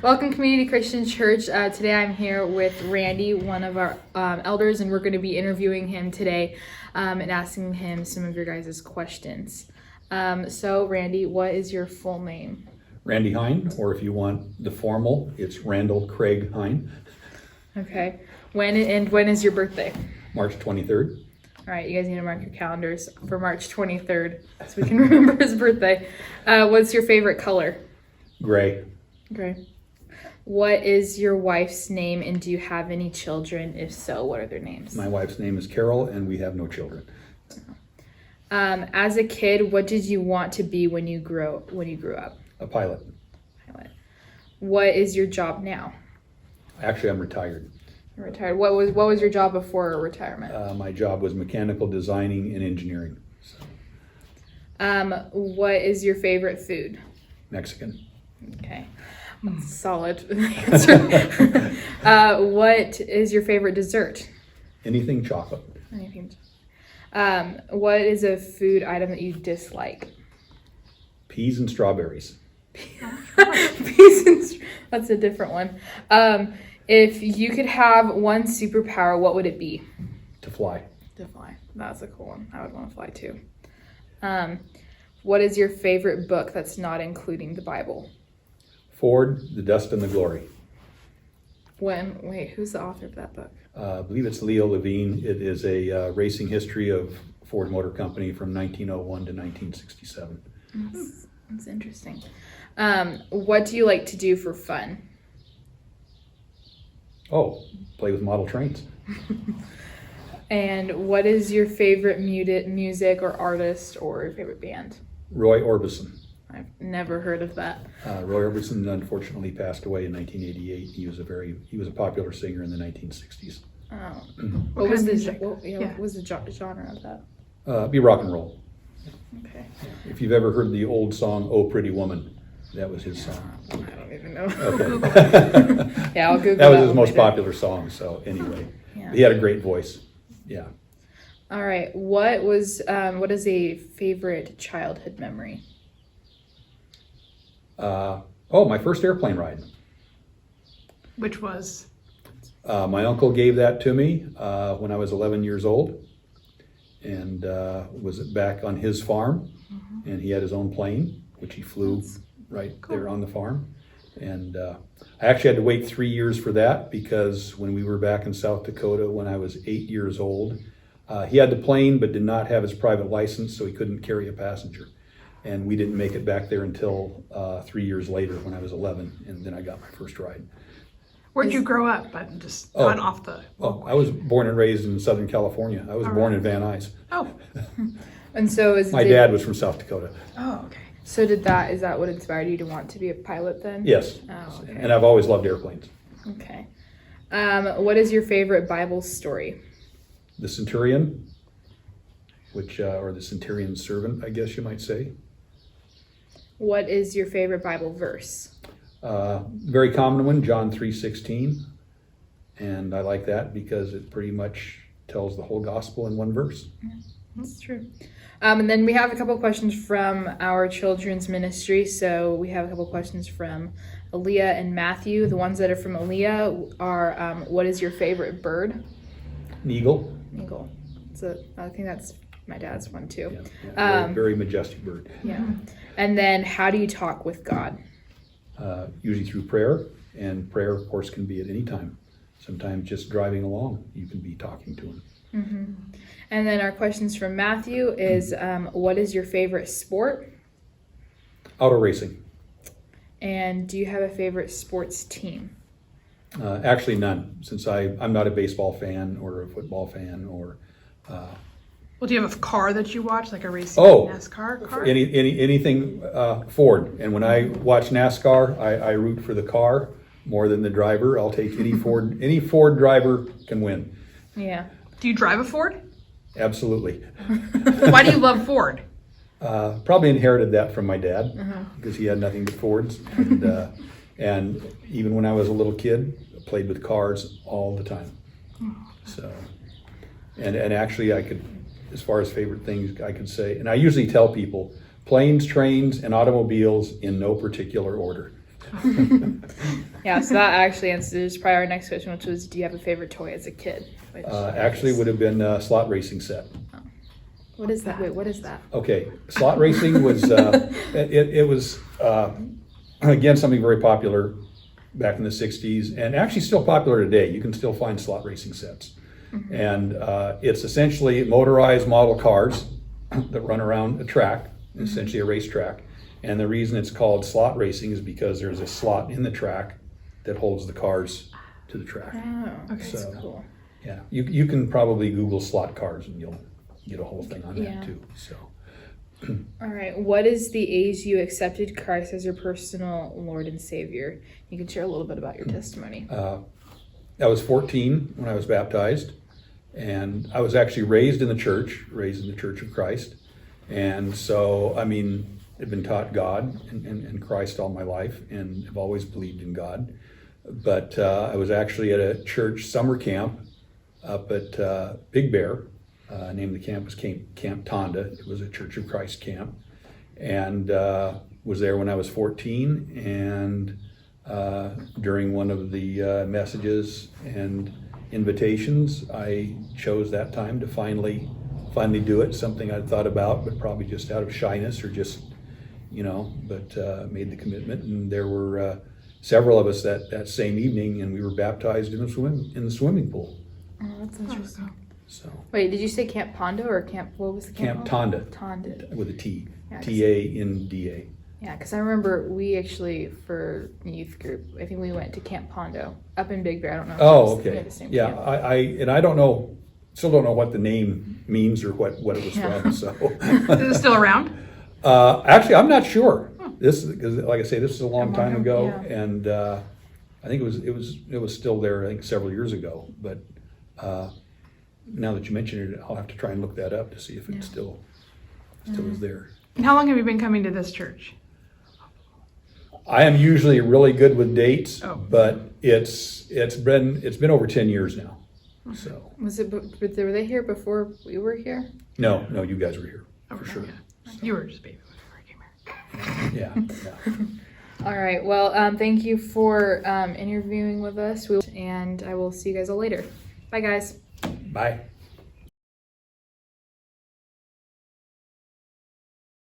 Welcome, Community Christian Church. Today I'm here with Randy, one of our elders, and we're going to be interviewing him today and asking him some of your guys' questions. So, Randy, what is your full name? Randy Hein, or if you want the formal, it's Randall Craig Hein. Okay. When is your birthday? March 23rd. All right, you guys need to mark your calendars for March 23rd so we can remember his birthday. What's your favorite color? Gray. Gray. What is your wife's name, and do you have any children? If so, what are their names? My wife's name is Carol, and we have no children. As a kid, what did you want to be when you grew up? A pilot. What is your job now? Actually, I'm retired. You're retired. What was your job before retirement? My job was mechanical designing and engineering. So. What is your favorite food? Mexican. Okay. Solid answer. What is your favorite dessert? Anything chocolate. Anything. What is a food item that you dislike? Peas and strawberries. That's a different one. If you could have one superpower, what would it be? To fly. To fly. That's a cool one. I would want to fly too. What is your favorite book that's not including the Bible? Ford, The Dust and the Glory. Who's the author of that book? I believe it's Leo Levine. It is a racing history of Ford Motor Company from 1901 to 1967. That's interesting. What do you like to do for fun? Oh, play with model trains. And what is your favorite music or artist or your favorite band? Roy Orbison. I've never heard of that. Roy Orbison unfortunately passed away in 1988. He was a popular singer in the 1960s. Oh. What was the genre of that? Be rock and roll. Okay. If you've ever heard the old song "Oh Pretty Woman," that was his song. I don't even know. Okay. Yeah, I'll Google that was his most later. popular song. So anyway, Yeah. he had a great voice. Yeah. All right. What is a favorite childhood memory? My first airplane ride. Which was? My uncle gave that to me when I was 11 years old, and was back on his farm, and he had his own plane, which he flew there on the farm. And I actually had to wait 3 years for that because when we were back in South Dakota when I was 8 years old, he had the plane but did not have his private license, so he couldn't carry a passenger. And we didn't make it back there until 3 years later when I was 11, and then I got my first ride. Where'd you grow up? But just on off the. I was born and raised in Southern California. I was born in Van Nuys. Oh. And so My dad was from South Dakota. Oh, okay. So is that what inspired you to want to be a pilot then? Yes. Oh, okay. And I've always loved airplanes. Okay. What is your favorite Bible story? The centurion, or the centurion's servant, I guess you might say. What is your favorite Bible verse? Very common one, John 3:16. And I like that because it pretty much tells the whole gospel in one verse. That's true. And then we have a couple questions from our children's ministry. So we have a couple questions from Aaliyah and Matthew. The ones that are from Aaliyah are, what is your favorite bird? An eagle. Eagle. So I think that's my dad's one too. Yeah, very majestic bird. Yeah. And then how do you talk with God? Usually through prayer, and prayer, of course, can be at any time. Sometimes just driving along, you can be talking to him. Mm-hmm. And then our questions from Matthew is, what is your favorite sport? Auto racing. And do you have a favorite sports team? Actually, none, since I'm not a baseball fan or a football fan or. Well, do you have a car that you watch, like a racing NASCAR car? Anything Ford. And when I watch NASCAR, I root for the car more than the driver. I'll take any Ford. Any Ford driver can win. Yeah. Do you drive a Ford? Absolutely. Why do you love Ford? Probably inherited that from my dad because he had nothing but Fords. And even when I was a little kid, I played with cars all the time. So, and actually I could, as far as favorite things I could say, and I usually tell people, planes, trains, and automobiles in no particular order. Yeah, so that actually answers probably our next question, which was, do you have a favorite toy as a kid? Which Actually, would have been a slot racing set. What is that? Wait, what is that? Okay, slot racing was, it was, again, something very popular back in the 60s, and actually still popular today. You can still find slot racing sets. And it's essentially motorized model cars that run around a track, essentially a racetrack. And the reason it's called slot racing is because there's a slot in the track that holds the cars to the track. Oh, okay, So- that's cool. Yeah, you can probably Google slot cars and you'll get a whole thing on Yeah. that too, so. All right, what is the age you accepted Christ as your personal Lord and Savior? You can share a little bit about your testimony. I was 14 when I was baptized, and I was actually raised in the Church of Christ. And so, I mean, I've been taught God and Christ all my life, and have always believed in God. But I was actually at a church summer camp up at Big Bear. Named the camp was Camp Tonda. It was a Church of Christ camp. And was there when I was 14, and during one of the messages and invitations, I chose that time to finally do it. Something I'd thought about, but probably just out of shyness or just, but made the commitment. And there were several of us that same evening, and we were baptized in the swimming pool. Oh, that's interesting. So Wait, did you say Camp Pondo or Camp, what was the camp Camp called? Tonda Tonda. with a T, Yeah, 'cause- T-A-N-D-A. Yeah, because I remember we actually, for the youth group, I think we went to Camp Pondo up in Big Bear. I don't know if Oh, it was okay. the same Yeah, camp. I don't know, still don't know what the name means or what it was Yeah. from, so. Is it still around? Actually, I'm not sure. This, because like I say, this is a long time time, ago, yeah. and I think it was still there, I think several years ago, but now that you mention it, I'll have to try and look that up to see if it still is there. And how long have you been coming to this church? I am usually really good with dates, Oh. but it's been over 10 years now. So Was it, but were they here before we were here? no, you guys were here for Okay, sure. yeah. You were just a baby when I came here. Yeah. All right, well, thank you for interviewing with us, and I will see you guys all later. Bye, guys. Bye.